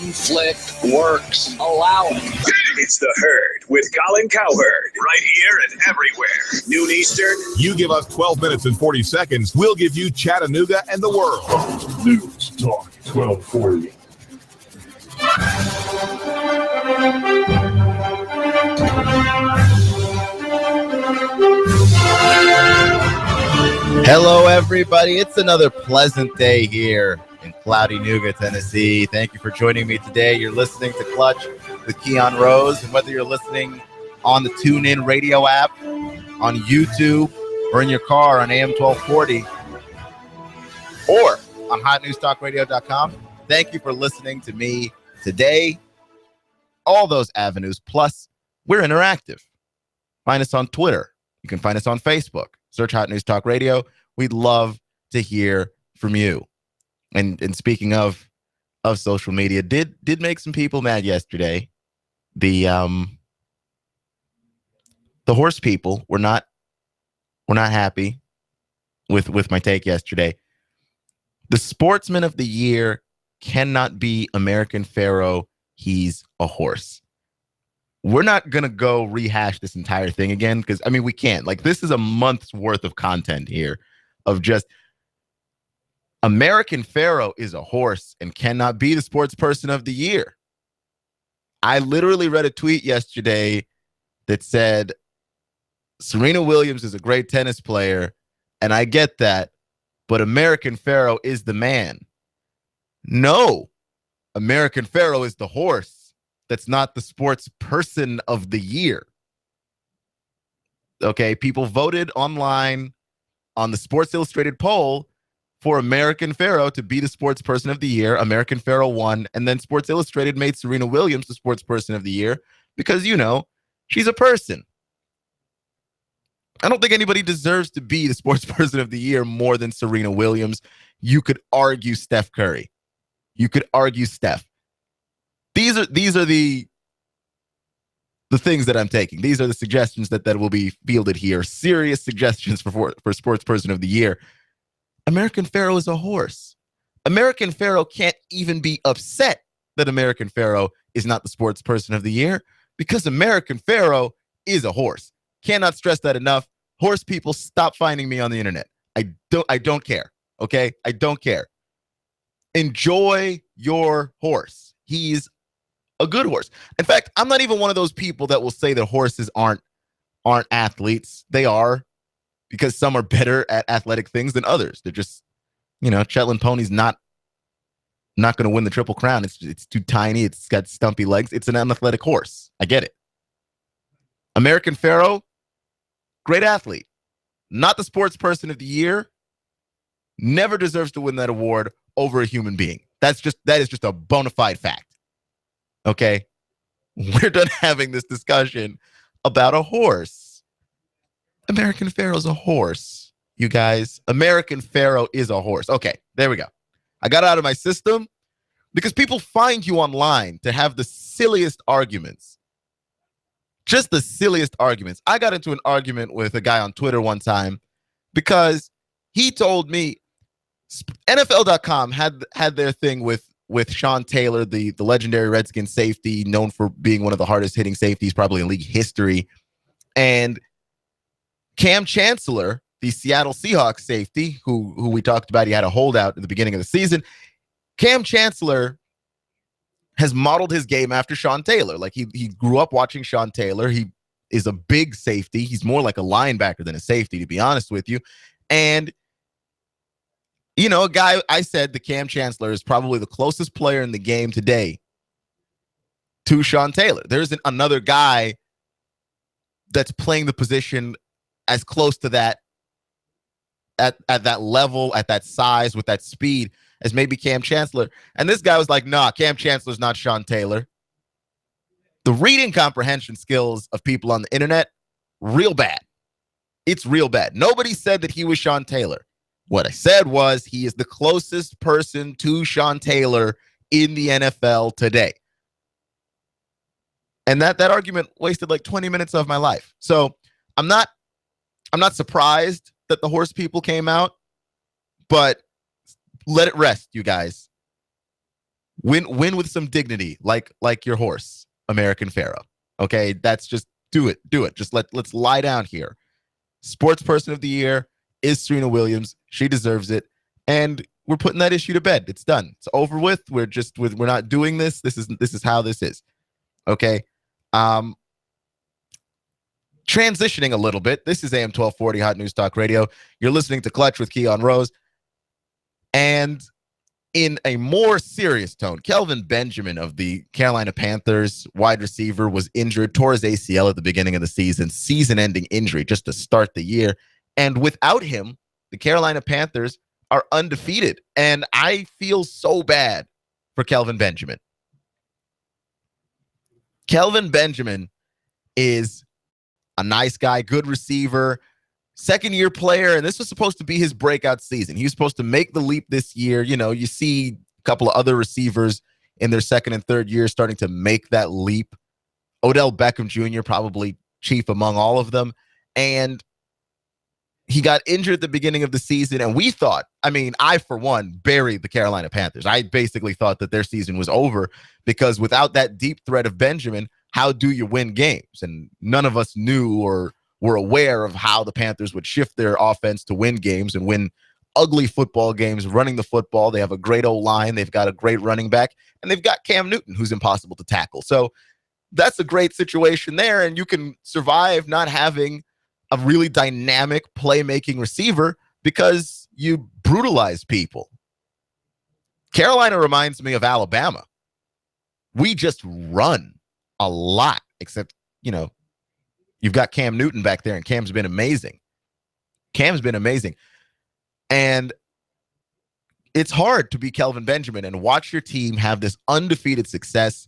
conflict works. Allow it. It's The Herd with Colin Cowherd. Right here and everywhere. Noon Eastern. You give us 12 minutes and 40 seconds. We'll give you Chattanooga and the world. News Talk 1240. Hello, everybody. It's another pleasant day here in cloudy Nooga, Tennessee. Thank you for joining me today. You're listening to Clutch with Keon Rose, and whether you're listening on the TuneIn radio app, on YouTube, or in your car on AM 1240, or on hotnewstalkradio.com, thank you for listening to me today. All those avenues, plus we're interactive. Find us on Twitter. You can find us on Facebook. Search Hot News Talk Radio. We'd love to hear from you. And speaking of social media, did make some people mad yesterday. The horse people were not happy with my take yesterday. The Sportsman of the Year cannot be American Pharoah. He's a horse. We're not going to go rehash this entire thing again because, I mean, we can't. Like, this is a month's worth of content here of just American Pharoah is a horse and cannot be the Sports Person of the Year. I literally read a tweet yesterday that said, Serena Williams is a great tennis player, and I get that, but American Pharoah is the man. No, American Pharoah is the horse. That's not the Sports Person of the Year. Okay, people voted online on the Sports Illustrated poll for American Pharoah to be the Sports Person of the Year. American Pharoah won, and then Sports Illustrated made Serena Williams the Sports Person of the Year because, you know, she's a person. I don't think anybody deserves to be the Sports Person of the Year more than Serena Williams. You could argue Steph Curry. You could argue Steph. These are the things that I'm taking. These are the suggestions that will be fielded here. Serious suggestions for Sports Person of the Year. American Pharoah is a horse. American Pharoah can't even be upset that American Pharoah is not the Sports Person of the Year because American Pharoah is a horse. Cannot stress that enough. Horse people, stop finding me on the internet. I don't care. Okay? I don't care. Enjoy your horse. He's a good horse. In fact, I'm not even one of those people that will say that horses aren't athletes. They are, because some are better at athletic things than others. They're just, you know, Shetland pony's not going to win the Triple Crown. It's too tiny. It's got stumpy legs. It's an unathletic horse. I get it. American Pharoah, great athlete. Not the Sports Person of the Year. Never deserves to win that award over a human being. That is just a bona fide fact. Okay? We're done having this discussion about a horse. American Pharoah's a horse, you guys. American Pharoah is a horse. Okay, there we go. I got it out of my system because people find you online to have the silliest arguments. Just the silliest arguments. I got into an argument with a guy on Twitter one time because he told me NFL.com had their thing with Sean Taylor, the legendary Redskins safety, known for being one of the hardest hitting safeties probably in league history. And Cam Chancellor, the Seattle Seahawks safety, who we talked about, he had a holdout at the beginning of the season. Cam Chancellor has modeled his game after Sean Taylor. Like he grew up watching Sean Taylor. He is a big safety. He's more like a linebacker than a safety, to be honest with you. And you know, a guy, I said the Cam Chancellor is probably the closest player in the game today to Sean Taylor. There's another guy that's playing the position as close to that at that level, at that size, with that speed as maybe Cam Chancellor. And this guy was like, nah, Cam Chancellor's not Sean Taylor. The reading comprehension skills of people on the internet, real bad. It's real bad. Nobody said that he was Sean Taylor. What I said was he is the closest person to Sean Taylor in the NFL today. And that argument wasted like 20 minutes of my life. So I'm not surprised that the horse people came out, but let it rest, you guys. Win with some dignity, like your horse, American Pharaoh. Okay, that's just do it. Just let's lie down here. Sports Person of the Year is Serena Williams. She deserves it, and we're putting that issue to bed. It's done. It's over with. We're not doing this. This is how this is. Okay. Transitioning a little bit. This is AM 1240 Hot News Talk Radio. You're listening to Clutch with Keon Rose, and in a more serious tone, Kelvin Benjamin of the Carolina Panthers, wide receiver, was injured, tore his ACL at the beginning of the season-ending injury just to start the year. And without him, the Carolina Panthers are undefeated. And I feel so bad for Kelvin Benjamin. Kelvin Benjamin is a nice guy, good receiver, second-year player, and this was supposed to be his breakout season. He was supposed to make the leap this year. You know, you see a couple of other receivers in their second and third year starting to make that leap. Odell Beckham Jr. probably chief among all of them. And he got injured at the beginning of the season, and we thought, I, for one, buried the Carolina Panthers. I basically thought that their season was over because without that deep threat of Benjamin, how do you win games? And none of us knew or were aware of how the Panthers would shift their offense to win games and win ugly football games running the football. They have a great O-line. They've got a great running back, and they've got Cam Newton, who's impossible to tackle. So that's a great situation there, and you can survive not having a really dynamic playmaking receiver because you brutalize people. Carolina reminds me of Alabama. We just run a lot, except, you've got Cam Newton back there, and Cam's been amazing. And it's hard to be Kelvin Benjamin and watch your team have this undefeated success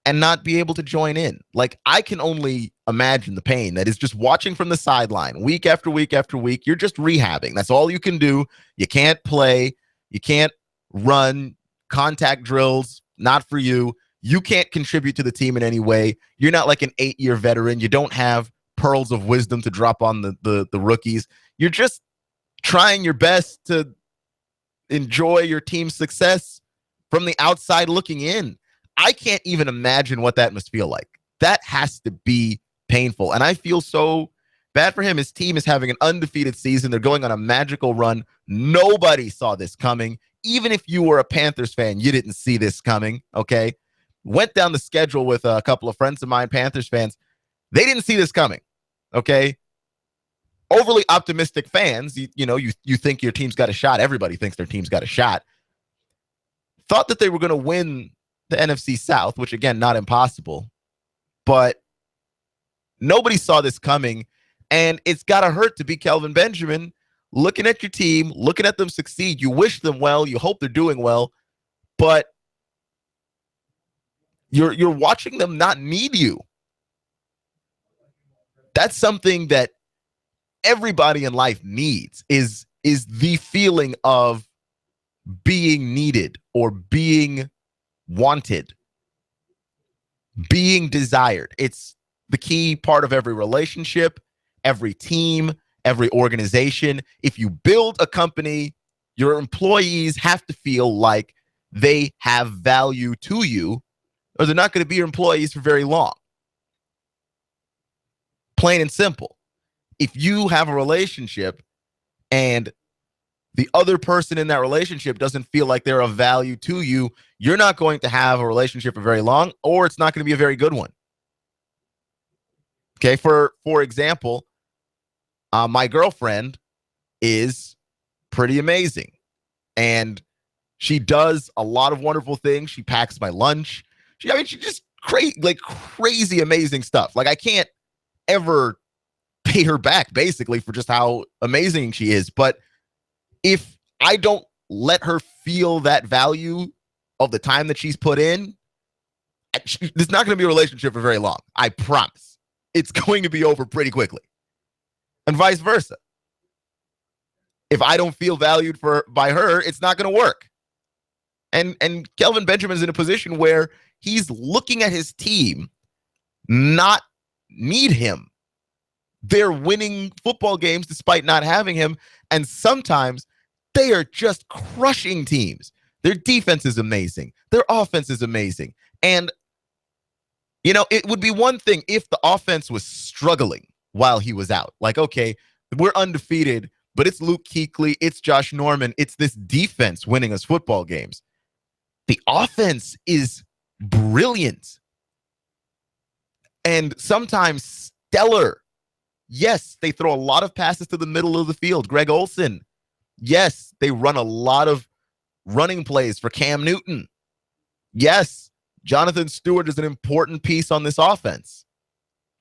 and not be able to join in. Like, I can only imagine the pain that is just watching from the sideline week after week after week. You're just rehabbing. That's all you can do. You can't play. You can't run contact drills. Not for you. You can't contribute to the team in any way. You're not like an 8-year veteran. You don't have pearls of wisdom to drop on the rookies. You're just trying your best to enjoy your team's success from the outside looking in. I can't even imagine what that must feel like. That has to be painful. And I feel so bad for him. His team is having an undefeated season. They're going on a magical run. Nobody saw this coming. Even if you were a Panthers fan, you didn't see this coming, okay? Went down the schedule with a couple of friends of mine, Panthers fans. They didn't see this coming, okay? Overly optimistic fans, you think your team's got a shot. Everybody thinks their team's got a shot. Thought that they were going to win the NFC South, which, again, not impossible. But nobody saw this coming, and it's got to hurt to be Kelvin Benjamin looking at your team, looking at them succeed. You wish them well. You hope they're doing well. But you're watching them not need you. That's something that everybody in life needs, is the feeling of being needed or being wanted, being desired. It's the key part of every relationship, every team, every organization. If you build a company, your employees have to feel like they have value to you, or they're not going to be your employees for very long. Plain and simple. If you have a relationship and the other person in that relationship doesn't feel like they're of value to you, you're not going to have a relationship for very long, or it's not going to be a very good one. Okay, for example, my girlfriend is pretty amazing, and she does a lot of wonderful things. She packs my lunch. She just crazy amazing stuff. Like, I can't ever pay her back, basically, for just how amazing she is. But if I don't let her feel that value of the time that she's put in, there's not going to be a relationship for very long. I promise. It's going to be over pretty quickly. And vice versa. If I don't feel valued by her, it's not going to work. And Kelvin Benjamin's in a position where he's looking at his team not need him. They're winning football games despite not having him. And sometimes they are just crushing teams. Their defense is amazing. Their offense is amazing. And, it would be one thing if the offense was struggling while he was out. Like, okay, we're undefeated, but it's Luke Kuechly, it's Josh Norman, it's this defense winning us football games. The offense is brilliant and sometimes stellar. Yes, they throw a lot of passes to the middle of the field. Greg Olsen. Yes, they run a lot of running plays for Cam Newton. Yes, Jonathan Stewart is an important piece on this offense.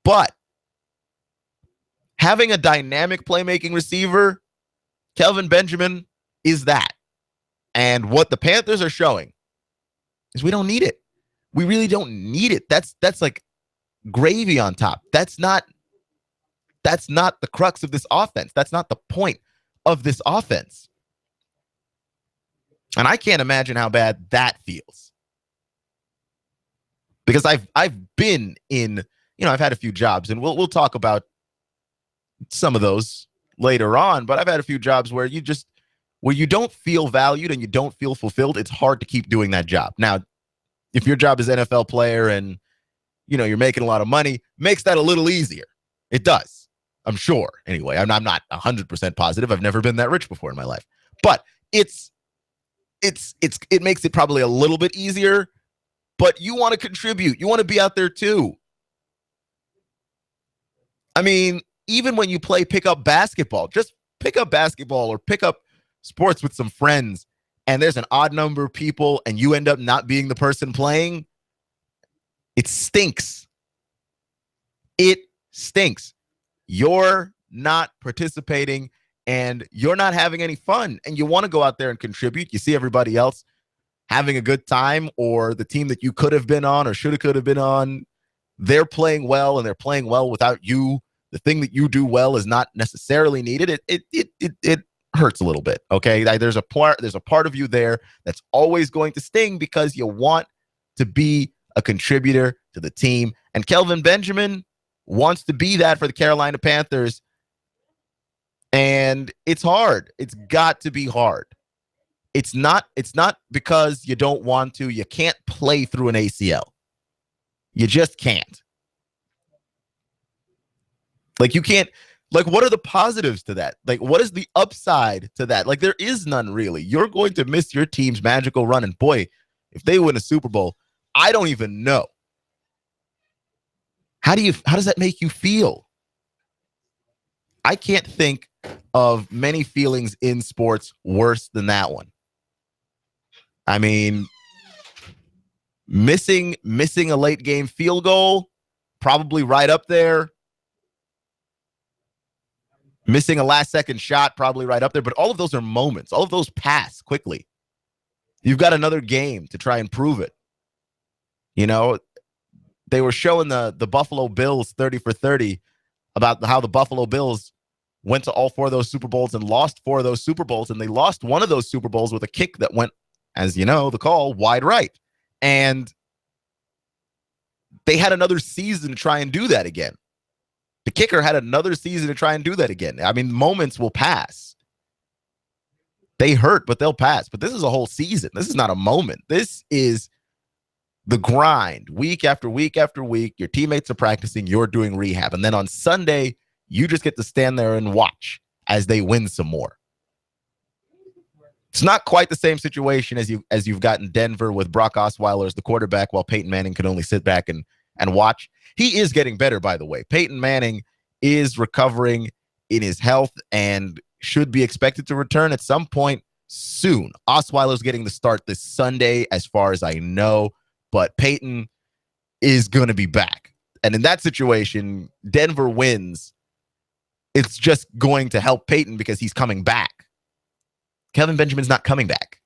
But having a dynamic playmaking receiver, Kelvin Benjamin, is that. And what the Panthers are showing is we don't need it. We really don't need it. That's like gravy on top. That's not the crux of this offense. That's not the point of this offense. And I can't imagine how bad that feels. Because I've been in, I've had a few jobs, and we'll talk about some of those later on, but I've had a few jobs where you don't feel valued and you don't feel fulfilled. It's hard to keep doing that job. Now, if your job is NFL player and, you're making a lot of money, makes that a little easier. It does. I'm sure. Anyway, I'm not 100% positive. I've never been that rich before in my life, but it makes it probably a little bit easier, but you want to contribute. You want to be out there too. I mean, even when you play pickup basketball, just pick up basketball or pick up sports with some friends, and there's an odd number of people and you end up not being the person playing, it stinks. It stinks. You're not participating and you're not having any fun, and you want to go out there and contribute. You see everybody else having a good time, or the team that you could have been on or could have been on, they're playing well, and they're playing well without you. The thing that you do well is not necessarily needed. It hurts a little bit. Okay, there's a part of you there that's always going to sting because you want to be a contributor to the team, and Kelvin Benjamin wants to be that for the Carolina Panthers, and it's hard. It's got to be hard. It's not because you don't want to. You can't play through an ACL. You just can't. Like, you can't, like, what are the positives to that? Like, what is the upside to that? Like, there is none really. You're going to miss your team's magical run. And boy, if they win a Super Bowl, I don't even know. How does that make you feel? I can't think of many feelings in sports worse than that one. I mean, missing a late game field goal, probably right up there. Missing a last-second shot, probably right up there. But all of those are moments. All of those pass quickly. You've got another game to try and prove it. They were showing the Buffalo Bills 30 for 30 about how the Buffalo Bills went to all 4 of those Super Bowls and lost 4 of those Super Bowls. And they lost one of those Super Bowls with a kick that went, as you know, the call, wide right. And they had another season to try and do that again. The kicker had another season to try and do that again. I mean, moments will pass. They hurt, but they'll pass. But this is a whole season. This is not a moment. This is the grind. Week after week after week, your teammates are practicing, you're doing rehab. And then on Sunday, you just get to stand there and watch as they win some more. It's not quite the same situation as you've got in Denver with Brock Osweiler as the quarterback, while Peyton Manning can only sit back and watch. He is getting better, by the way. Peyton Manning is recovering in his health and should be expected to return at some point soon. Osweiler's getting the start this Sunday, as far as I know, but Peyton is going to be back. And in that situation, Denver wins. It's just going to help Peyton because he's coming back. Kelvin Benjamin's not coming back.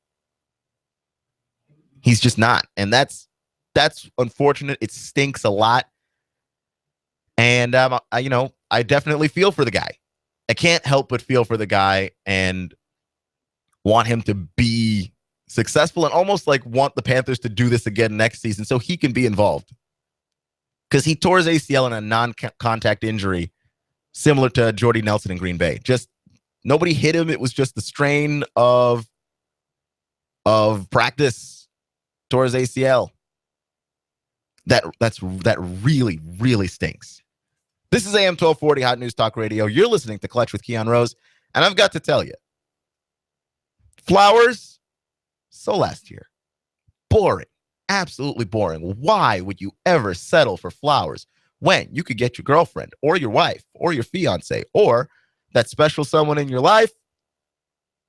He's just not. And that's unfortunate. It stinks a lot. And, I definitely feel for the guy. I can't help but feel for the guy and want him to be successful, and almost like want the Panthers to do this again next season so he can be involved. Because he tore his ACL in a non-contact injury similar to Jordy Nelson in Green Bay. Just nobody hit him. It was just the strain of of practice towards ACL. That really, really stinks. This is AM 1240 Hot News Talk Radio. You're listening to Clutch with Keon Rose, and I've got to tell you, flowers, so last year, boring, absolutely boring. Why would you ever settle for flowers when you could get your girlfriend or your wife or your fiance or that special someone in your life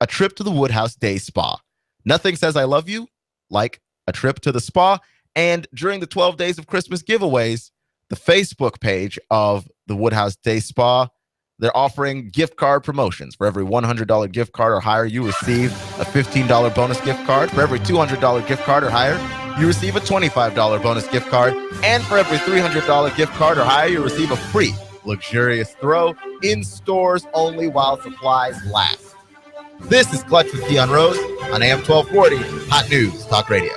a trip to the Woodhouse Day Spa? Nothing says I love you like a trip to the spa. And during the 12 days of Christmas giveaways, the Facebook page of the Woodhouse Day Spa, they're offering gift card promotions. For every $100 gift card or higher, you receive a $15 bonus gift card. For every $200 gift card or higher, you receive a $25 bonus gift card. And for every $300 gift card or higher, you receive a free luxurious throw in stores only while supplies last. This is Clutch with Keon Rose on AM 1240 Hot News Talk Radio.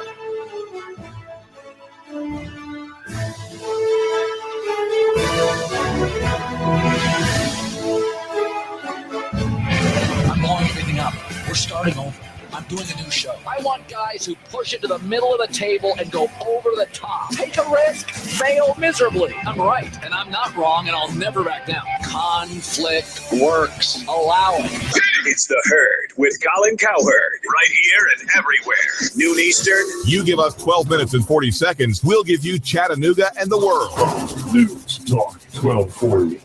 I'm blowing everything up. We're starting over. I'm doing a new show. I want guys who push it to the middle of the table and go over the top. Take a risk, fail miserably. I'm right, and I'm not wrong, and I'll never back down. Conflict works. Allow it. It's The Herd with Colin Cowherd, right here and everywhere. Noon Eastern. You give us 12 minutes and 40 seconds, we'll give you Chattanooga and the world. Fox News Talk 1240.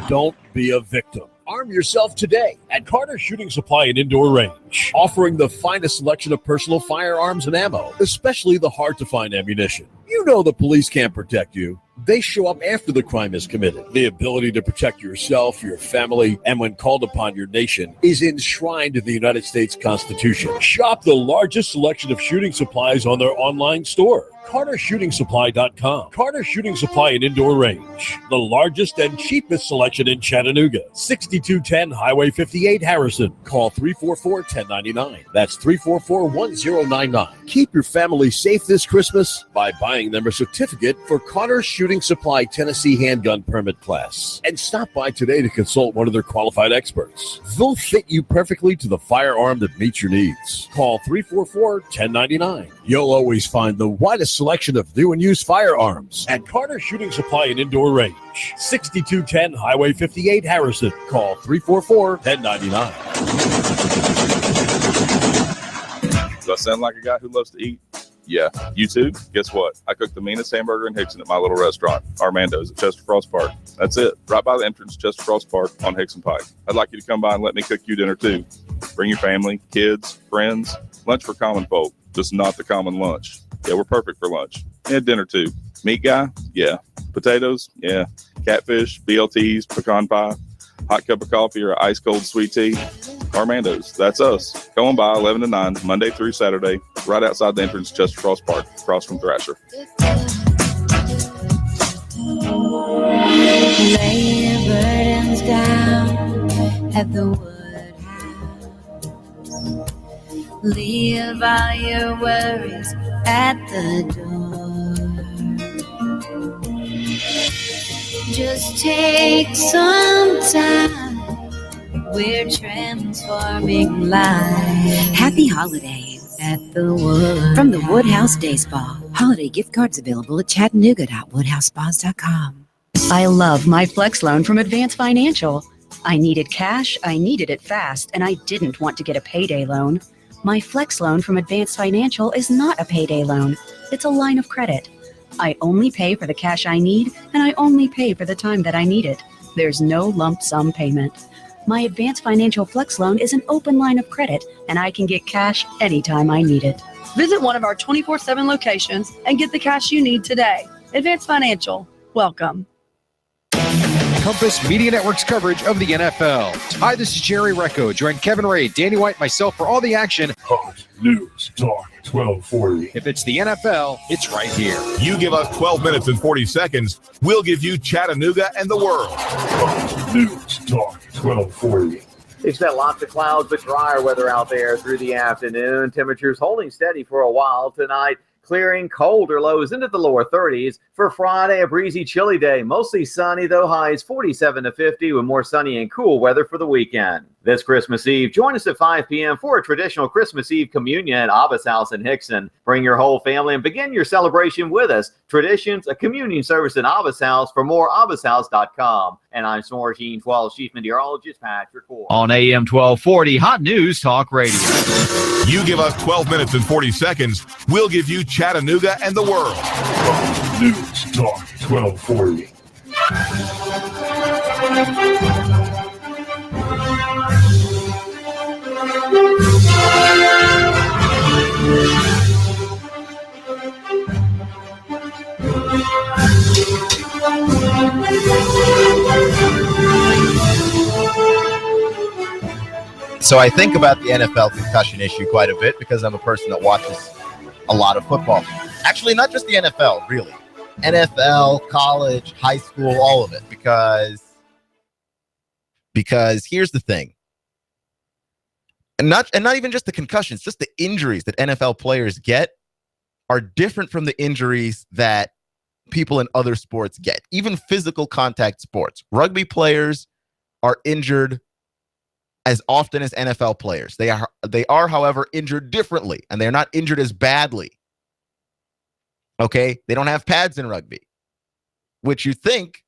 Don't be a victim. Arm yourself today at Carter Shooting Supply and Indoor Range, offering the finest selection of personal firearms and ammo, especially the hard-to-find ammunition. You know the police can't protect you. They show up after the crime is committed. The ability to protect yourself, your family, and when called upon your nation is enshrined in the United States Constitution. Shop the largest selection of shooting supplies on their online store, CarterShootingSupply.com. Carter Shooting Supply and Indoor Range, the largest and cheapest selection in Chattanooga. 6210 Highway 58, Harrison. Call 344-1099. That's 344-1099. Keep your family safe this Christmas by buying them a certificate for Carter Shooting Supply Tennessee Handgun Permit Class. And stop by today to consult one of their qualified experts. They'll fit you perfectly to the firearm that meets your needs. Call 344-1099. You'll always find the widest selection of new and used firearms at Carter Shooting Supply and Indoor Range. 6210 Highway 58, Harrison. Call 344-1099. Do I sound like a guy who loves to eat? Yeah. You too? Guess what? I cook the meanest hamburger in Hickson at my little restaurant, Armando's at Chester Frost Park. That's it. Right by the entrance, Chester Frost Park on Hickson Pike. I'd like you to come by and let me cook you dinner too. Bring your family, kids, friends. Lunch for common folk, just not the common lunch. Yeah, we're perfect for lunch. And dinner too. Meat guy? Yeah. Potatoes? Yeah. Catfish, BLTs, pecan pie, hot cup of coffee or ice cold sweet tea. Armando's. That's us. Go on by 11 to 9, Monday through Saturday, right outside the entrance, Chester Frost Park, across from Thrasher. Lay your burdens down at the Woodhouse. Leave all your worries at the door. Just take some time. We're transforming life. Happy holidays at the Wood. From the Woodhouse Day Spa. Holiday gift cards available at Chattanooga.woodhousespas.com. I love my Flex loan from Advance Financial. I needed cash, I needed it fast, and I didn't want to get a payday loan. My Flex loan from Advance Financial is not a payday loan. It's a line of credit. I only pay for the cash I need, and I only pay for the time that I need it. There's no lump sum payment. My Advance Financial Flex loan is an open line of credit, and I can get cash anytime I need it. Visit one of our 24/7 locations and get the cash you need today. Advance Financial. Welcome. Compass Media Network's coverage of the NFL. Hi, this is Jerry Recco. Join Kevin Ray, Danny White, myself for all the action. Hot News Talk 1240. If it's the NFL, it's right here. You give us 12 minutes and 40 seconds, we'll give you Chattanooga and the world. Hot News Talk 1240. Expect lots of clouds, but drier weather out there through the afternoon. Temperatures holding steady for a while tonight. clearing, colder lows into the lower 30s. For Friday, a breezy, chilly day. Mostly sunny, though highs 47 to 50 with more sunny and cool weather for the weekend. This Christmas Eve, join us at 5 p.m. for a traditional Christmas Eve communion at Abba's House in Hickson. Bring your whole family and begin your celebration with us. Traditions, a communion service at Abba's House. For more, abbashouse.com. And I'm Soar Team 12 Chief Meteorologist Patrick Ford. On AM 1240, Hot News Talk Radio. You give us 12 minutes and 40 seconds, we'll give you Chattanooga and the world. News Talk 1240. So I think about the NFL concussion issue quite a bit because I'm a person that watches a lot of football. Actually, not just the NFL, really. NFL, college, high school, all of it. Because here's the thing. And not even just the concussions, just the injuries that NFL players get are different from the injuries that people in other sports get. Even physical contact sports. Rugby players are injured as often as NFL players. They are, however, injured differently, and they're not injured as badly. Okay? They don't have pads in rugby, which you think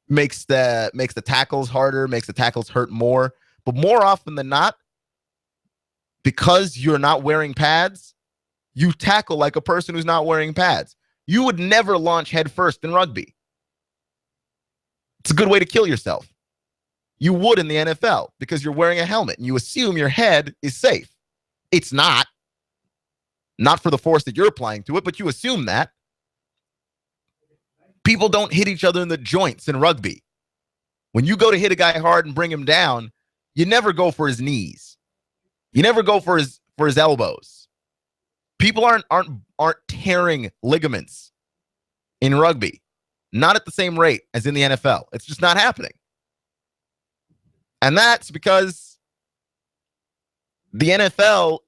makes the tackles harder, makes the tackles hurt more. But more often than not, because you're not wearing pads, you tackle like a person who's not wearing pads. You would never launch head first in rugby. It's a good way to kill yourself. You would in the NFL because you're wearing a helmet and you assume your head is safe. It's not. Not for the force that you're applying to it, but you assume that. People don't hit each other in the joints in rugby. When you go to hit a guy hard and bring him down, you never go for his knees. You never go for his elbows. People aren't tearing ligaments in rugby. Not at the same rate as in the NFL. It's just not happening. And that's because the NFL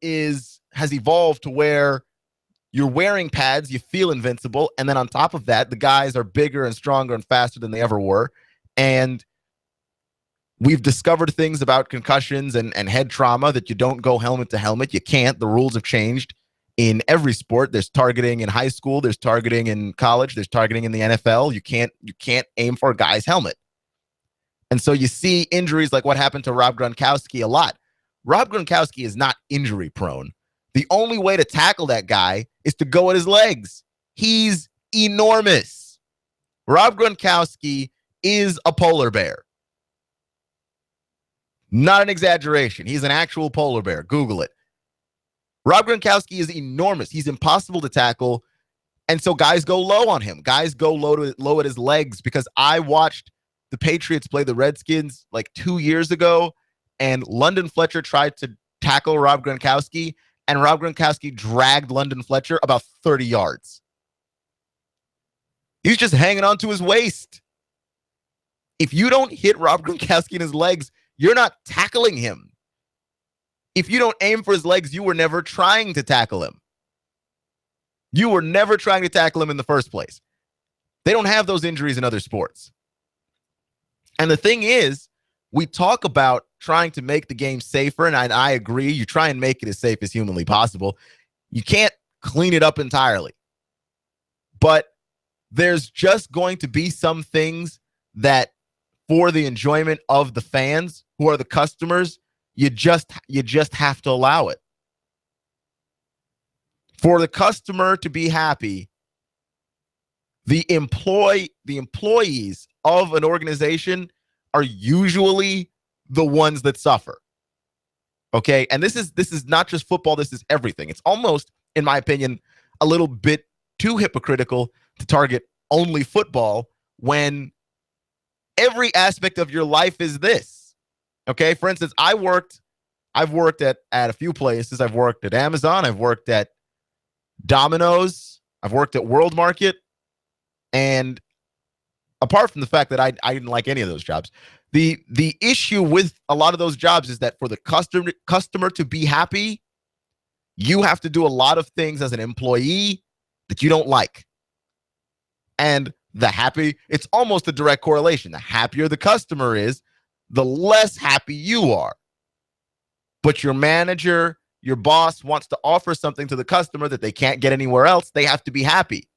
has evolved to where you're wearing pads, you feel invincible, and then on top of that, the guys are bigger and stronger and faster than they ever were. And we've discovered things about concussions and head trauma that you don't go helmet to helmet. You can't. The rules have changed in every sport. There's targeting in high school, there's targeting in college, there's targeting in the NFL. You can't aim for a guy's helmet. And so you see injuries like what happened to Rob Gronkowski a lot. Rob Gronkowski is not injury prone. The only way to tackle that guy is to go at his legs. He's enormous. Rob Gronkowski is a polar bear. Not an exaggeration. He's an actual polar bear. Google it. Rob Gronkowski is enormous. He's impossible to tackle. And so guys go low on him. Guys go low at his legs because I watched the Patriots play the Redskins like 2 years ago, and London Fletcher tried to tackle Rob Gronkowski, and Rob Gronkowski dragged London Fletcher about 30 yards. He's just hanging on to his waist. If you don't hit Rob Gronkowski in his legs, you're not tackling him. If you don't aim for his legs, you were never trying to tackle him. You were never trying to tackle him in the first place. They don't have those injuries in other sports. And the thing is, we talk about trying to make the game safer, and I agree. You try and make it as safe as humanly possible. You can't clean it up entirely. But there's just going to be some things that, for the enjoyment of the fans, who are the customers, you just have to allow it. For the customer to be happy, the employees of an organization are usually the ones that suffer. Okay? And this is not just football, this is everything. It's almost, in my opinion, a little bit too hypocritical to target only football when every aspect of your life is this. Okay? For instance, I've worked at a few places. I've worked at Amazon, I've worked at Domino's, I've worked at World Market, and apart from the fact that I didn't like any of those jobs, the issue with a lot of those jobs is that for the customer to be happy, You have to do a lot of things as an employee that you don't like. And it's almost a direct correlation. The happier the customer is, the less happy you are. But your manager, your boss wants to offer something to the customer that they can't get anywhere else. They have to be happy.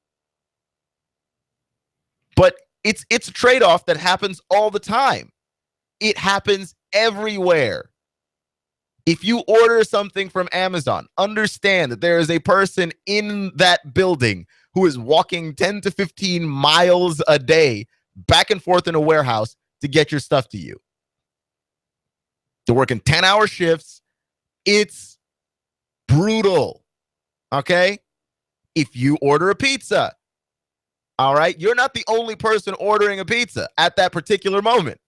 But it's a trade-off that happens all the time. It happens everywhere. If you order something from Amazon, understand that there is a person in that building who is walking 10 to 15 miles a day back and forth in a warehouse to get your stuff to you. They're working 10-hour shifts. It's brutal. Okay? If you order a pizza, all right, you're not the only person ordering a pizza at that particular moment.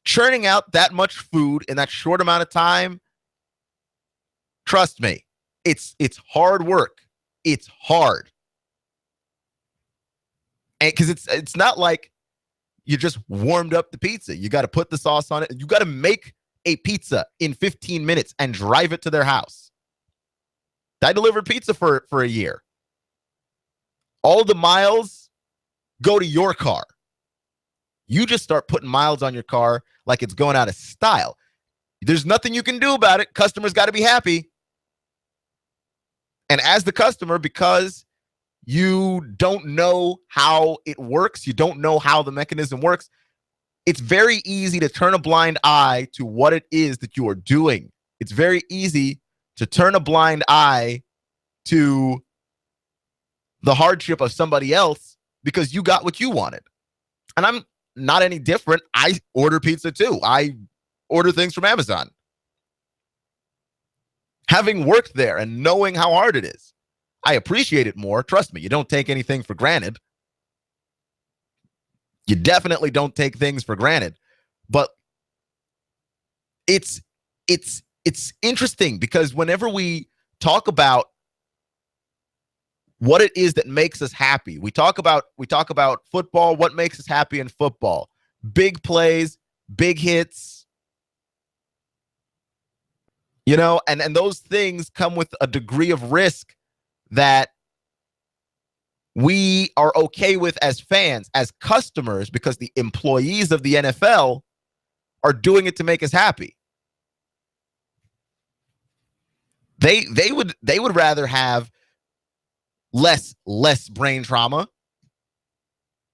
Churning out that much food in that short amount of time, trust me, it's hard work. It's hard. And because it's not like you just warmed up the pizza. You got to put the sauce on it. You got to make a pizza in 15 minutes and drive it to their house. I delivered pizza for a year. All the miles go to your car. You just start putting miles on your car like it's going out of style. There's nothing you can do about it. Customers got to be happy. And as the customer, because you don't know how it works, you don't know how the mechanism works, it's very easy to turn a blind eye to what it is that you are doing. It's very easy to turn a blind eye to the hardship of somebody else because you got what you wanted. And I'm not any different. I order pizza too. I order things from Amazon. Having worked there and knowing how hard it is, I appreciate it more. Trust me, you don't take anything for granted. You definitely don't take things for granted. But it's interesting because whenever we talk about what it is that makes us happy, we talk about football, what makes us happy in football. Big plays, big hits, you know, and those things come with a degree of risk that we are okay with as fans, as customers, because the employees of the NFL are doing it to make us happy. They would rather have less brain trauma.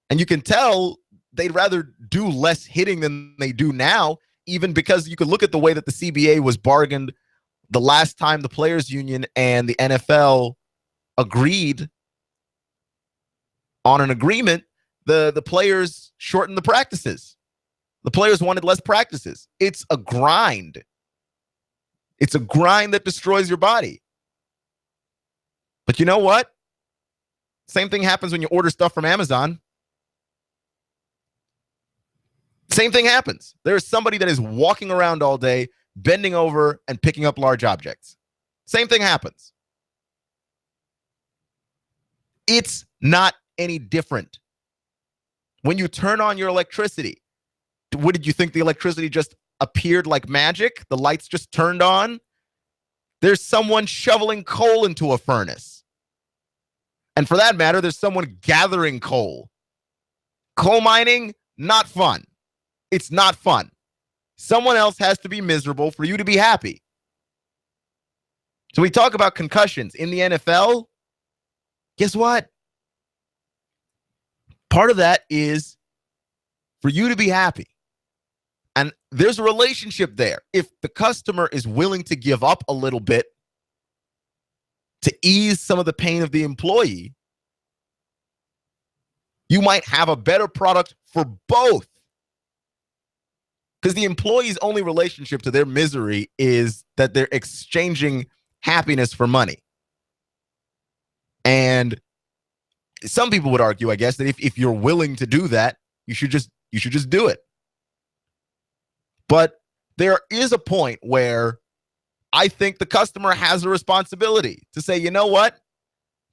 And you can tell they'd rather do less hitting than they do now, even because you could look at the way that the CBA was bargained the last time the Players Union and the NFL agreed on an agreement. The players shortened the practices. The players wanted less practices. It's a grind. It's a grind that destroys your body. But you know what? Same thing happens when you order stuff from Amazon. Same thing happens. There's somebody that is walking around all day, bending over and picking up large objects. Same thing happens. It's not any different. When you turn on your electricity, what did you think? The electricity just appeared like magic? The lights just turned on? There's someone shoveling coal into a furnace. And for that matter, there's someone gathering coal. Coal mining, not fun. It's not fun. Someone else has to be miserable for you to be happy. So we talk about concussions in the NFL. Guess what? Part of that is for you to be happy. And there's a relationship there. If the customer is willing to give up a little bit to ease some of the pain of the employee, you might have a better product for both. Because the employee's only relationship to their misery is that they're exchanging happiness for money. And some people would argue, I guess, that if you're willing to do that, you should just do it. But there is a point where I think the customer has a responsibility to say, you know what?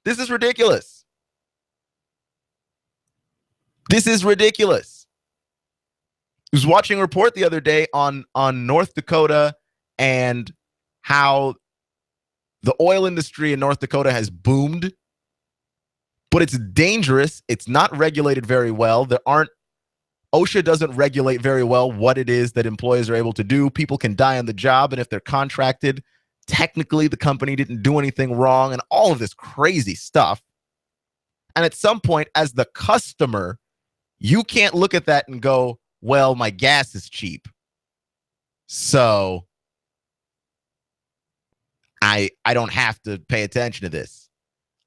This is ridiculous. This is ridiculous. I was watching a report the other day on North Dakota and how The oil industry in North Dakota has boomed, but it's dangerous. It's not regulated very well. OSHA doesn't regulate very well what it is that employees are able to do. People can die on the job, and if they're contracted, technically the company didn't do anything wrong, and all of this crazy stuff. And at some point, as the customer, you can't look at that and go, well, my gas is cheap, so I don't have to pay attention to this.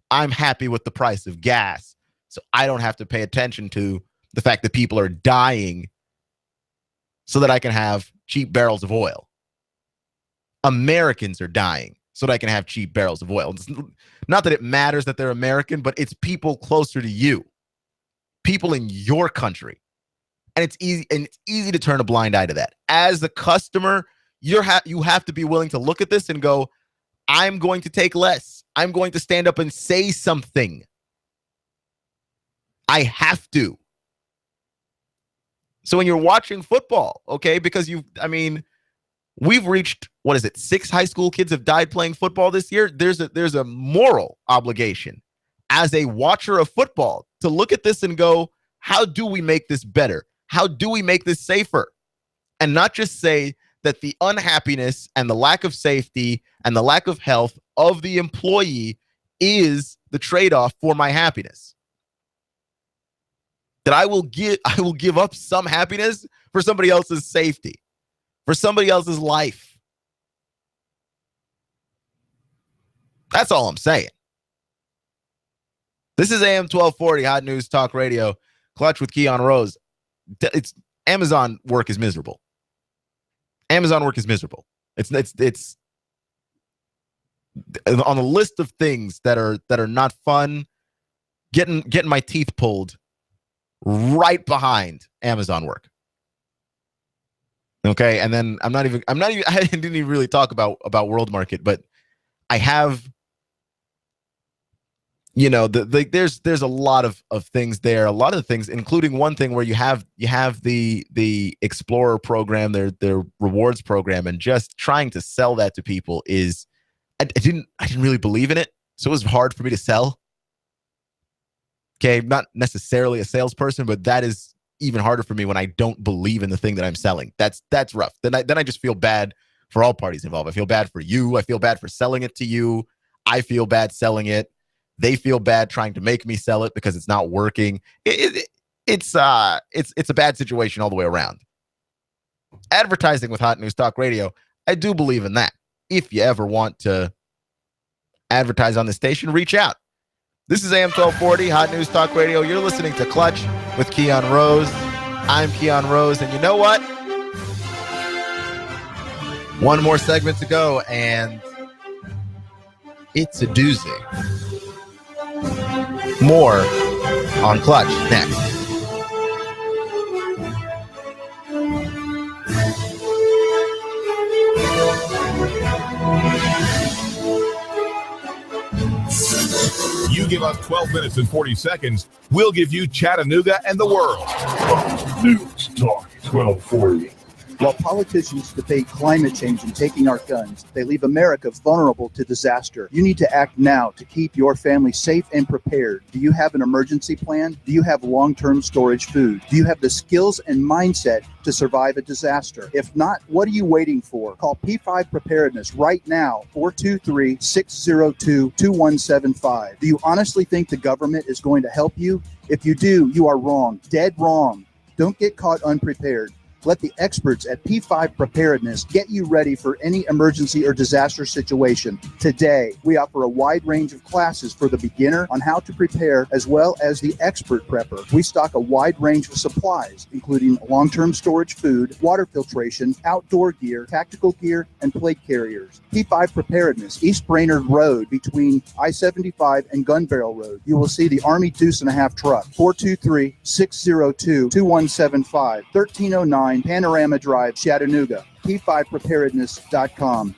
I'm happy with the price of gas, so I don't have to pay attention to the fact that people are dying so that I can have cheap barrels of oil. Americans are dying so that I can have cheap barrels of oil. It's not that it matters that they're American, but it's people closer to you, people in your country. And it's easy to turn a blind eye to that. As the customer, you have to be willing to look at this and go, I'm going to take less. I'm going to stand up and say something. I have to. So when you're watching football, okay, because we've reached, 6 high school kids have died playing football this year. There's a moral obligation as a watcher of football to look at this and go, how do we make this better? How do we make this safer? And not just say that the unhappiness and the lack of safety and the lack of health of the employee is the trade-off for my happiness. That I will give up some happiness for somebody else's safety, for somebody else's life. That's all I'm saying. This is AM 1240 Hot News Talk Radio. Clutch with Keon Rose. It's Amazon work is miserable. Amazon work is miserable. It's on the list of things that are not fun. Getting my teeth pulled right behind Amazon work. Okay, and then I didn't even really talk about World Market, but I have, there's a lot of things there, a lot of things, including one thing where you have the Explorer program, their rewards program, and just trying to sell that to people is, I didn't really believe in it, so it was hard for me to sell. Okay, not necessarily a salesperson, but that is even harder for me when I don't believe in the thing that I'm selling. That's rough. Then I just feel bad for all parties involved. I feel bad for you. I feel bad for selling it to you. I feel bad selling it. They feel bad trying to make me sell it because it's not working. It's a bad situation all the way around. Advertising with Hot News Talk Radio, I do believe in that. If you ever want to advertise on the station, reach out. This is AM 1240 Hot News Talk Radio. You're listening to Clutch with Keon Rose. I'm Keon Rose, and you know what? One more segment to go, and it's a doozy. More on Clutch next. You give us 12 minutes and 40 seconds, we'll give you Chattanooga and the world. News Talk 1240. While politicians debate climate change and taking our guns, they leave America vulnerable to disaster. You need to act now to keep your family safe and prepared. Do you have an emergency plan? Do you have long-term storage food? Do you have the skills and mindset to survive a disaster? If not, what are you waiting for? Call P5 Preparedness right now, 423-602-2175. Do you honestly think the government is going to help you? If you do, you are wrong, dead wrong. Don't get caught unprepared. Let the experts at P5 Preparedness get you ready for any emergency or disaster situation. Today, we offer a wide range of classes for the beginner on how to prepare, as well as the expert prepper. We stock a wide range of supplies, including long-term storage food, water filtration, outdoor gear, tactical gear, and plate carriers. P5 Preparedness, East Brainerd Road between I-75 and Gun Barrel Road. You will see the Army Deuce and a Half truck, 423-602-2175, 1309 Panorama Drive, Chattanooga. P5preparedness.com.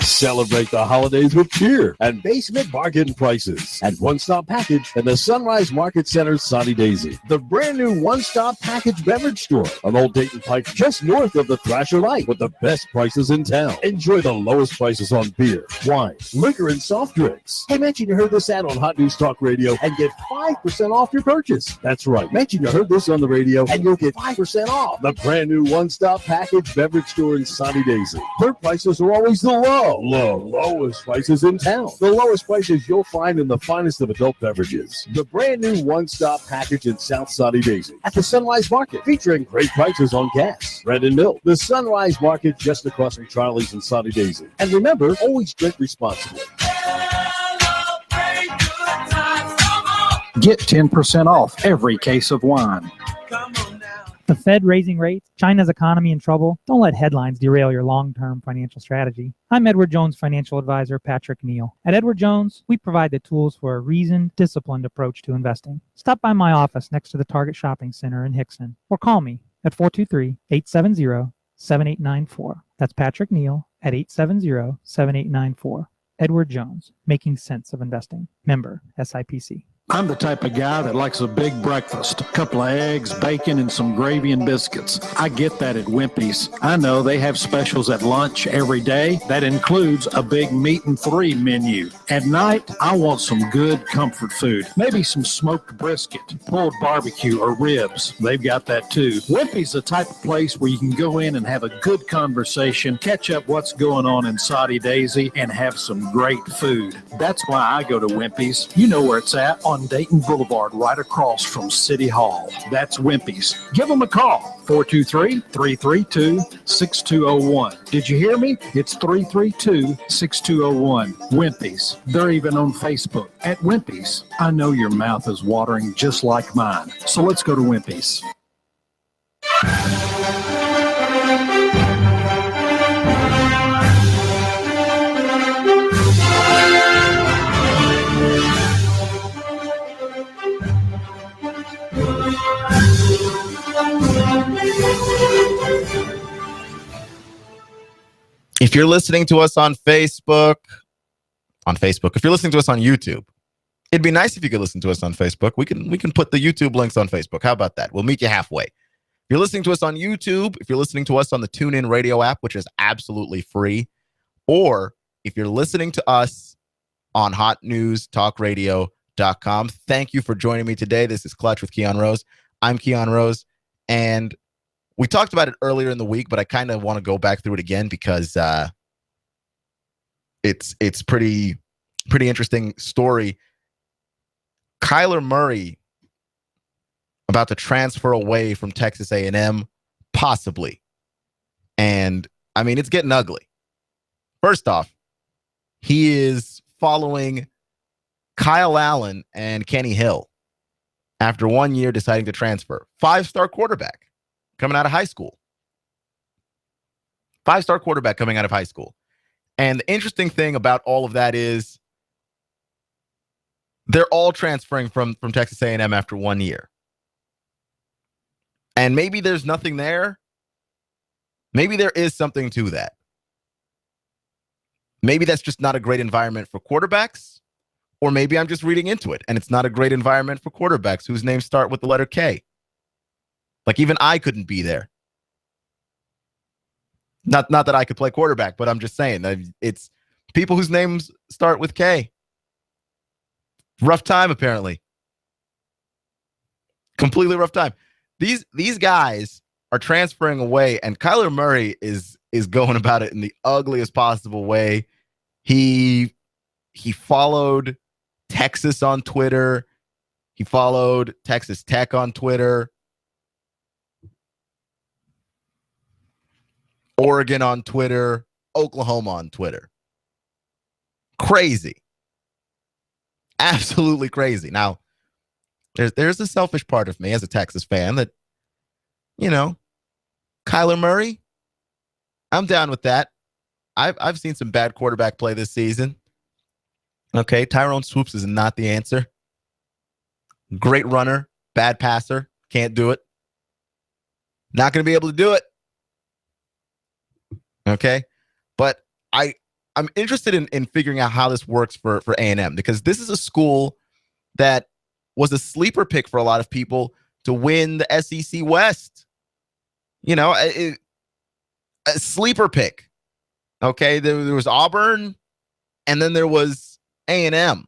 Celebrate the holidays with cheer and basement bargain prices at One Stop Package in the Sunrise Market Center, Sunny Daisy. The brand new One Stop Package beverage store on Old Dayton Pike, just north of the Thrasher Light, with the best prices in town. Enjoy the lowest prices on beer, wine, liquor, and soft drinks. Hey, mention you heard this ad on Hot News Talk Radio and get 5% off your purchase. That's right. Mention you heard this on the radio and you'll get 5% off. The brand new One Stop Package beverage store in Sunny Daisy. Their prices are always the lowest prices in town. The lowest prices you'll find in the finest of adult beverages. The brand new One Stop Package in South Sunny Daisy at the Sunrise Market, featuring great prices on gas, bread, and milk. The Sunrise Market just across from Charlie's in Sunny Daisy. And remember, always drink responsibly. Get 10% off every case of wine. The Fed raising rates, China's economy in trouble. Don't let headlines derail your long-term financial strategy. I'm Edward Jones financial advisor Patrick Neal. At Edward Jones, we provide the tools for a reasoned, disciplined approach to investing. Stop by my office next to the Target Shopping Center in Hickson, or call me at 423-870-7894. That's Patrick Neal at 870-7894. Edward Jones, making sense of investing. Member SIPC. I'm the type of guy that likes a big breakfast, a couple of eggs, bacon, and some gravy and biscuits. I get that at Wimpy's. I know they have specials at lunch every day. That includes a big meat and three menu. At night, I want some good comfort food. Maybe some smoked brisket, pulled barbecue, or ribs. They've got that too. Wimpy's the type of place where you can go in and have a good conversation, catch up what's going on in Saudi Daisy, and have some great food. That's why I go to Wimpy's. You know where it's at, on Dayton Boulevard, right across from City Hall. That's Wimpy's. Give them a call, 423-332-6201. Did you hear me? It's 332-6201. Wimpy's. They're even on Facebook at Wimpy's. I know your mouth is watering just like mine, so let's go to Wimpy's. If you're listening to us on Facebook, if you're listening to us on YouTube, it'd be nice if you could listen to us on Facebook. We can put the YouTube links on Facebook. How about that? We'll meet you halfway. If you're listening to us on YouTube, if you're listening to us on the TuneIn Radio app, which is absolutely free, or if you're listening to us on hotnewstalkradio.com, thank you for joining me today. This is Clutch with Keon Rose. I'm Keon Rose, and we talked about it earlier in the week, but I kind of want to go back through it again because it's pretty interesting story. Kyler Murray about to transfer away from Texas A&M, possibly. And, I mean, it's getting ugly. First off, he is following Kyle Allen and Kenny Hill after 1 year deciding to transfer. 5-star quarterback. Coming out of high school. 5-star quarterback coming out of high school. And the interesting thing about all of that is they're all transferring from Texas A&M after 1 year. And maybe there's nothing there. Maybe there is something to that. Maybe that's just not a great environment for quarterbacks. Or maybe I'm just reading into it and it's not a great environment for quarterbacks whose names start with the letter K. Like, even I couldn't be there. Not that I could play quarterback, but I'm just saying that it's people whose names start with K. Rough time, apparently. Completely rough time. These guys are transferring away, and Kyler Murray is going about it in the ugliest possible way. He followed Texas on Twitter. He followed Texas Tech on Twitter. Oregon on Twitter, Oklahoma on Twitter. Crazy. Absolutely crazy. Now, there's a selfish part of me as a Texas fan that, you know, Kyler Murray, I'm down with that. I've seen some bad quarterback play this season. Okay, Tyrone Swoops is not the answer. Great runner, bad passer, can't do it. Not going to be able to do it. Okay, but I I'm interested in figuring out how this works for A&M, because this is a school that was a sleeper pick for a lot of people to win the SEC West. You know, a sleeper pick. Okay, there was Auburn, and then there was A&M.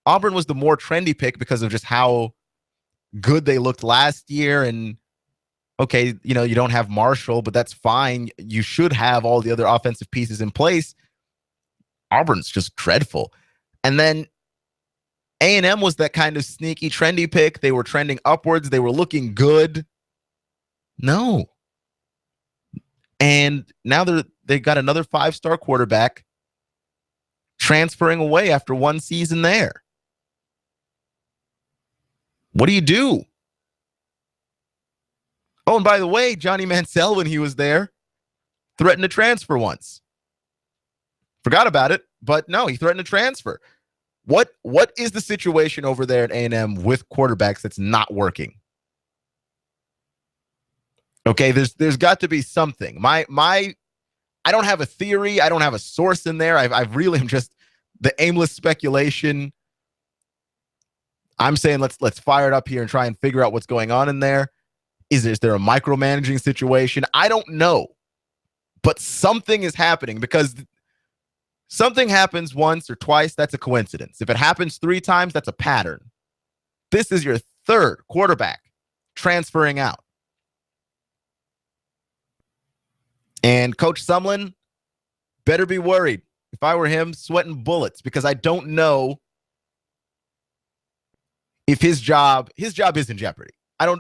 Auburn was the more trendy pick because of just how good they looked last year. And okay, you know, you don't have Marshall, but that's fine. You should have all the other offensive pieces in place. Auburn's just dreadful. And then A&M was that kind of sneaky, trendy pick. They were trending upwards. They were looking good. No. And now they got another 5-star quarterback transferring away after one season there. What do you do? Oh, and by the way, Johnny Manziel, when he was there, threatened to transfer once. Forgot about it, but no, he threatened to transfer. What is the situation over there at A&M with quarterbacks that's not working? Okay, there's got to be something. I don't have a theory. I don't have a source in there. I really am just the aimless speculation. I'm saying let's fire it up here and try and figure out what's going on in there. Is there a micromanaging situation? I don't know. But something is happening, because something happens once or twice, that's a coincidence. If it happens 3 times, that's a pattern. This is your 3rd quarterback transferring out. And Coach Sumlin better be worried. If I were him, sweating bullets, because I don't know if his job is in jeopardy.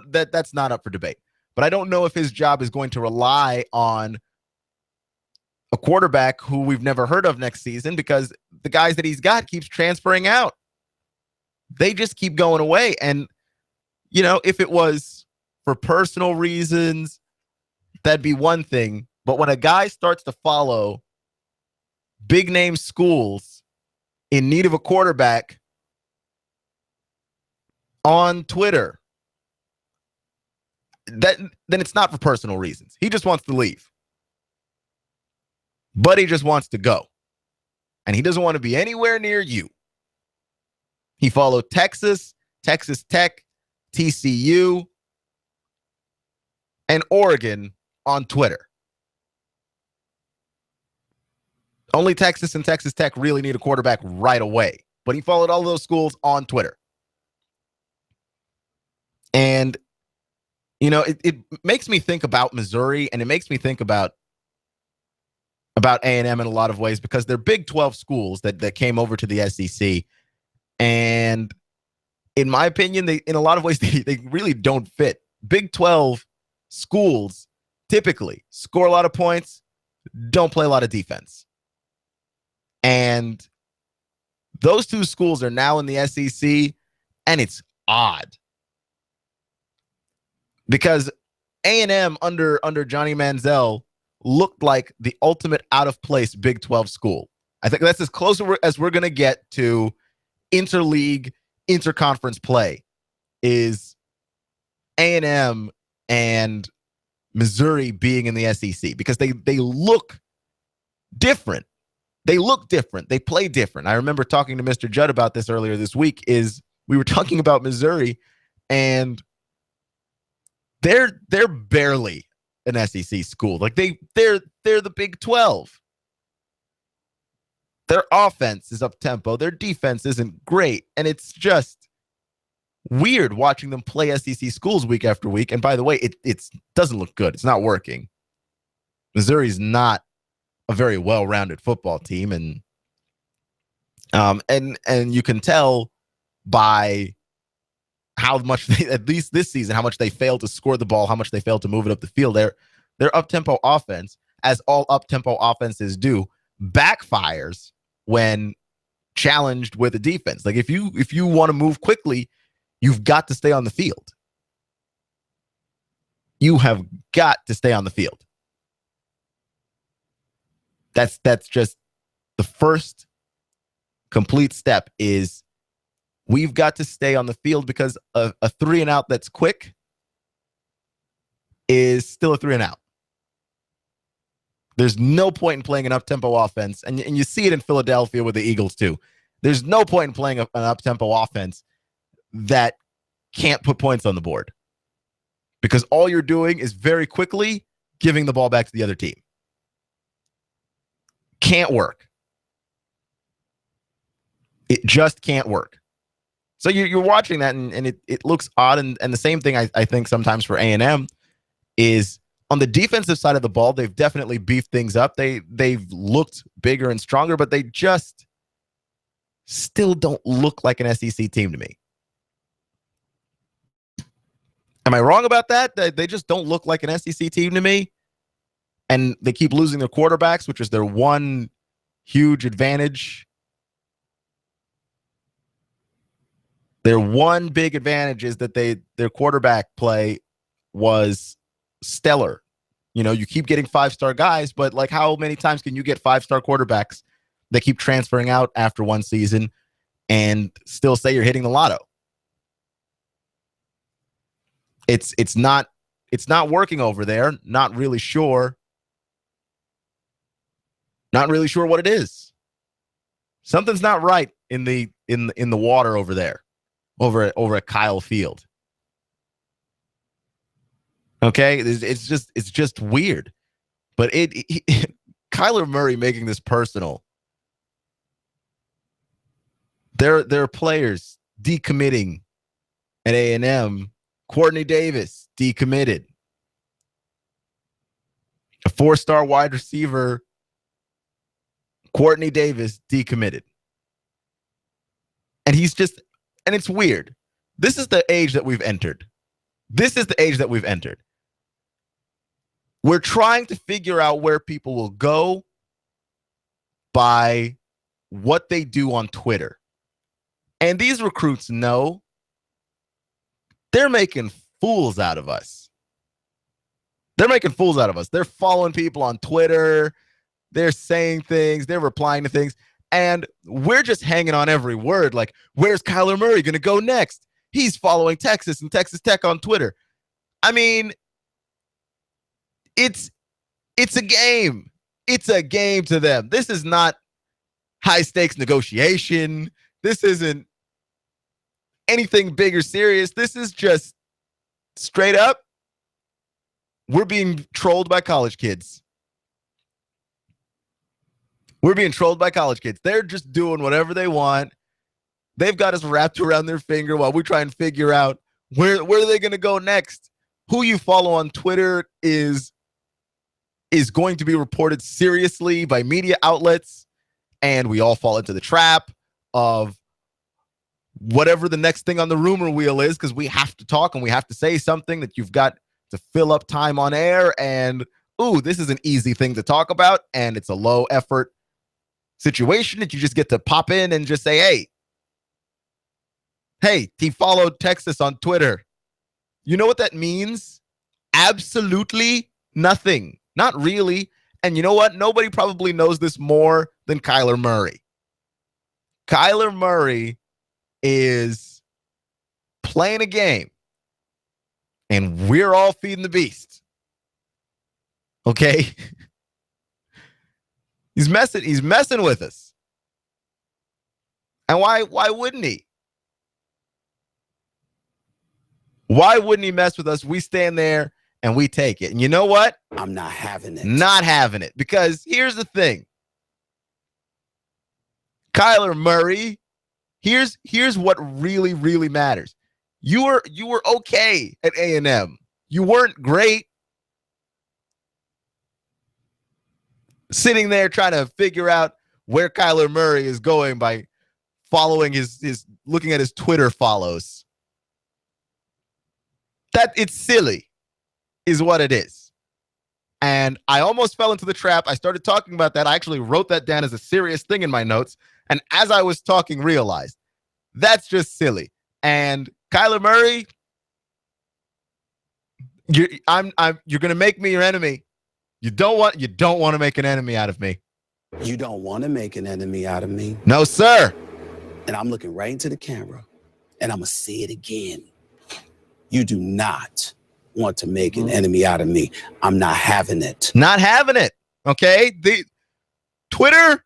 That's not up for debate. But I don't know if his job is going to rely on a quarterback who we've never heard of next season, because the guys that he's got keeps transferring out. They just keep going away. And, you know, if it was for personal reasons, that'd be one thing. But when a guy starts to follow big name schools in need of a quarterback on Twitter, then it's not for personal reasons. He just wants to leave. But he just wants to go. And he doesn't want to be anywhere near you. He followed Texas, Texas Tech, TCU, and Oregon on Twitter. Only Texas and Texas Tech really need a quarterback right away. But he followed all of those schools on Twitter. And, you know, it makes me think about Missouri, and it makes me think about A&M in a lot of ways, because they're Big 12 schools that came over to the SEC. And in my opinion, in a lot of ways, they really don't fit. Big 12 schools typically score a lot of points, don't play a lot of defense. And those two schools are now in the SEC, and it's odd. Because A&M under Johnny Manziel looked like the ultimate out-of-place Big 12 school. I think that's as close as we're going to get to interleague, interconference play, is A&M and Missouri being in the SEC, because they look different. They look different. They play different. I remember talking to Mr. Judd about this earlier this week. We were talking about Missouri, and they're barely an SEC school. Like they're the Big 12. Their offense is up tempo. Their defense isn't great, and it's just weird watching them play SEC schools week after week. And by the way, it doesn't look good. It's not working. Missouri's not a very well-rounded football team, and you can tell by how much they, at least this season, how much they failed to score the ball, how much they failed to move it up the field. Their up-tempo offense, as all up-tempo offenses do, backfires when challenged with a defense. Like if you want to move quickly, you've got to stay on the field. You have got to stay on the field. That's just the first complete step, is we've got to stay on the field, because a 3-and-out that's quick is still a 3-and-out. There's no point in playing an up-tempo offense, and you see it in Philadelphia with the Eagles too. There's no point in playing an up-tempo offense that can't put points on the board, because all you're doing is very quickly giving the ball back to the other team. Can't work. It just can't work. So you're watching that, and it looks odd. And the same thing I think sometimes for A&M is on the defensive side of the ball, they've definitely beefed things up. They've looked bigger and stronger, but they just still don't look like an SEC team to me. Am I wrong about that? They just don't look like an SEC team to me. And they keep losing their quarterbacks, which is their one huge advantage. Their one big advantage is that their quarterback play was stellar. You know, you keep getting 5-star guys, but like how many times can you get 5-star quarterbacks that keep transferring out after one season and still say you're hitting the lotto? It's not working over there. Not really sure what it is. Something's not right in the water over there. Over at Kyle Field. Okay, it's just weird. But Kyler Murray making this personal. There are players decommitting at A&M. Courtney Davis decommitted. A 4-star wide receiver, Courtney Davis, decommitted. And it's weird. This is the age that we've entered. We're trying to figure out where people will go by what they do on Twitter. And these recruits know they're making fools out of us. They're following people on Twitter. They're saying things. They're replying to things. And we're just hanging on every word. Like, where's Kyler Murray going to go next? He's following Texas and Texas Tech on Twitter. I mean, it's a game. It's a game to them. This is not high-stakes negotiation. This isn't anything big or serious. This is just straight up, we're being trolled by college kids. They're just doing whatever they want. They've got us wrapped around their finger while we try and figure out where are they going to go next. Who you follow on Twitter is going to be reported seriously by media outlets, and we all fall into the trap of whatever the next thing on the rumor wheel is, because we have to talk and we have to say something that you've got to fill up time on air. And, this is an easy thing to talk about, and it's a low effort situation that you just get to pop in and just say, hey, he followed Texas on Twitter. You know what that means? Absolutely nothing. Not really. And you know what? Nobody probably knows this more than Kyler Murray. Kyler Murray is playing a game, and we're all feeding the beast. Okay? He's messing with us. And why wouldn't he? Why wouldn't he mess with us? We stand there and we take it. And you know what? I'm not having it. Not having it. Because here's the thing. Kyler Murray, here's what really, really matters. You were okay at A&M. You weren't great. Sitting there trying to figure out where Kyler Murray is going by following his looking at his Twitter follows. That it's silly is what it is. And I almost fell into the trap. I started talking about that. I actually wrote that down as a serious thing in my notes. And as I was talking, realized that's just silly. And Kyler Murray, you're going to make me your enemy. You don't want to make an enemy out of me. You don't want to make an enemy out of me. No, sir. And I'm looking right into the camera, and I'm going to say it again. You do not want to make an enemy out of me. I'm not having it. Not having it. Okay? The Twitter.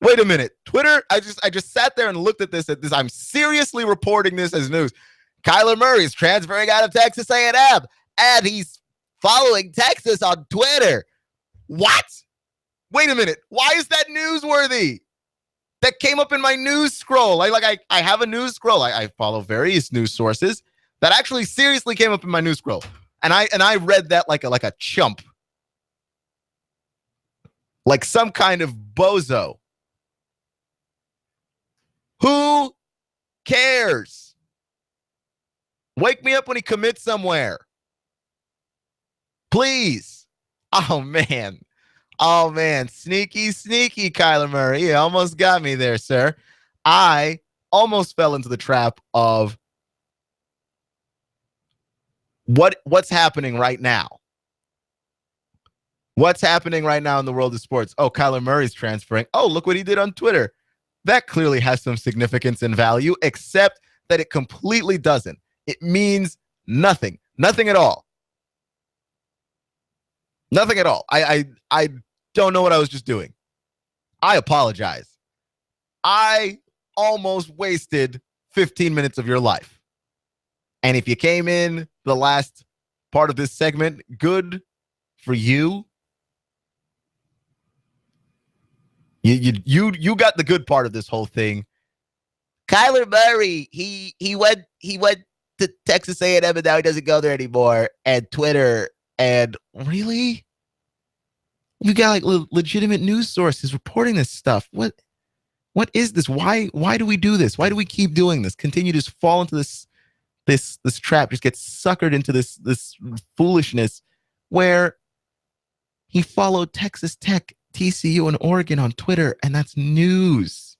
Wait a minute. Twitter, I just sat there and looked at this. I'm seriously reporting this as news. Kyler Murray is transferring out of Texas A&M, and he's following Texas on Twitter. What? Wait a minute. Why is that newsworthy? That came up in my news scroll. I have a news scroll. I follow various news sources that actually seriously came up in my news scroll. And I read that like a chump. Like some kind of bozo. Who cares? Wake me up when he commits somewhere. Please. Oh, man. Sneaky, Kyler Murray. You almost got me there, sir. I almost fell into the trap of what's happening right now. What's happening right now in the world of sports? Oh, Kyler Murray's transferring. Oh, look what he did on Twitter. That clearly has some significance and value, except that it completely doesn't. It means nothing. Nothing at all. Nothing at all. I don't know what I was just doing. I apologize. I almost wasted 15 minutes of your life. And if you came in the last part of this segment, good for you. You got the good part of this whole thing. Kyler Murray, he went to Texas A&M and now he doesn't go there anymore. And Twitter, and really? You got like legitimate news sources reporting this stuff. What is this? Why do we do this? Why do we keep doing this? Continue to just fall into this trap, just get suckered into this foolishness where he followed Texas Tech, TCU, and Oregon on Twitter, and that's news.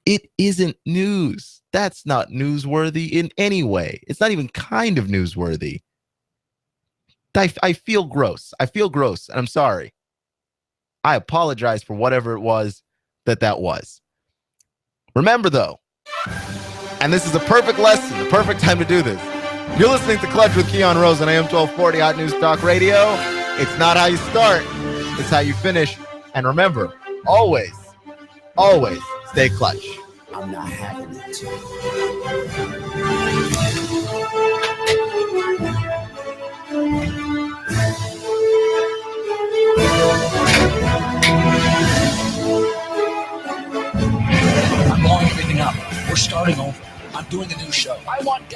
It isn't news. That's not newsworthy in any way. It's not even kind of newsworthy. I feel gross. I feel gross, and I'm sorry. I apologize for whatever it was that was. Remember, though, and this is a perfect lesson, the perfect time to do this. You're listening to Clutch with Keon Rose on AM 1240 Hot News Talk Radio. It's not how you start, it's how you finish. And remember, always stay clutch. I'm not having it. I'm blowing everything up. We're starting over. I'm doing a new show. I want guys